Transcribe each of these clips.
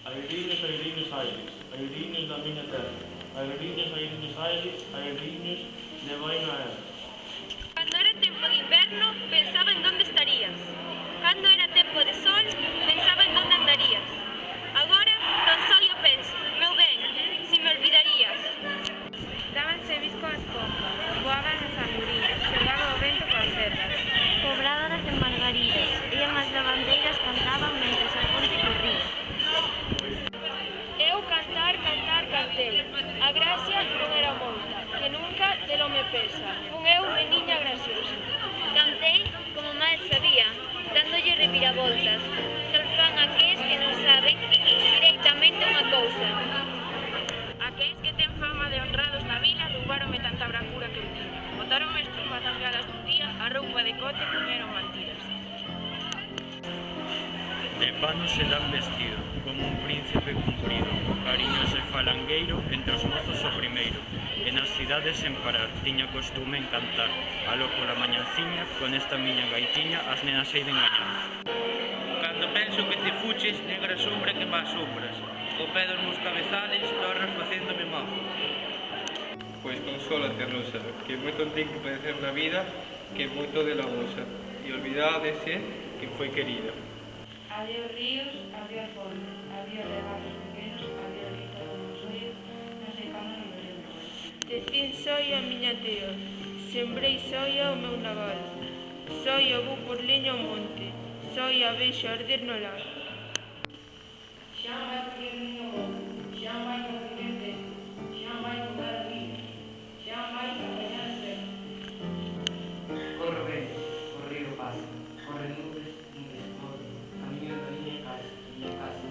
Airiños, airiños, aires, airiños da miña terra. Airiños, airiños, aires, airiños, levaina a ela. Cando era tempo de inverno, pensaba en onde estarías. Cando era tempo de sol, pensaba en onde andarías. Agora, tan só eu penso, meu ben, se me olvidarías. Dábanse bisco as pompas, voaban as andorinhas, xogaba o vento coas serras. Pobrádoras de margaridas, ían as lavandeiras cantaban mentres a fonte corría. Eu cantar, cantar, canteu. A gracia non era moita, que nunca de lo me pesa. Fun eu meniña graciosa. Cantei como mal sabía, dándolle reviravoltas. Tal fan aqués que non saben directamente unha cousa. Aqueles que ten fama de honrados na vila roubáronme tanta brancura que eu tiña. Botaronme estumas das galas dun día, a roupa de cote puñeron mentiras. De pano se dan vestido, como un príncipe cumprido, cariñoso e falangueiro, entre os mozos o primeiro, e nas cidades sen parar, tiña costume en cantar, aló pola mañanciña, con esta miña gaitiña, as nenas hei de engañar. Cando penso que te fuches, negra sombra que más sombras, o pé dos meus cabezales, tornas facéndome mazo. Pois consólate, Rosa, que moito ten que padecer na vida, que moito de la goza, e olvidádese que foi querida. Adiós ríos, adiós fontes, adiós regalos pequenos, adiós grito do monsoio, non sei cando nos veremos. Decín soia a miña teo, sembrei soia o meu naval, soia vou por leña ao monte, soia vexo arder no lar. Xa vai correr o miño monte, xa vai correr o tempo, xa vai mudar o río, xa vai apañar as terras. Corre o vento, o río pasa, corre nubes, nubes corre, camiño da miña casa,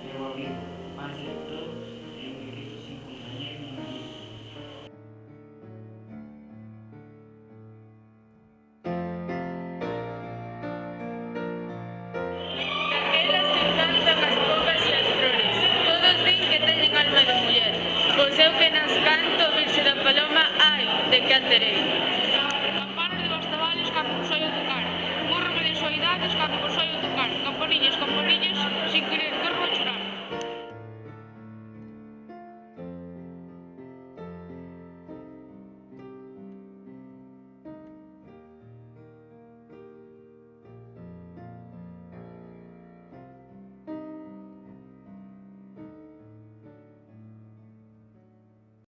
meu amigo, máis de todo, é un grito sin compañero nin amigo. Elas te encantan as povas e as flores, todos din que teñen alma de muller, pois eu que nas canto, virxe da paloma, ai, de que a terei. Campanas de Bastabales, cando vos oio tocar, murro de soidades, cando vos oio tocar, campaniñas, campaniñas, sin querer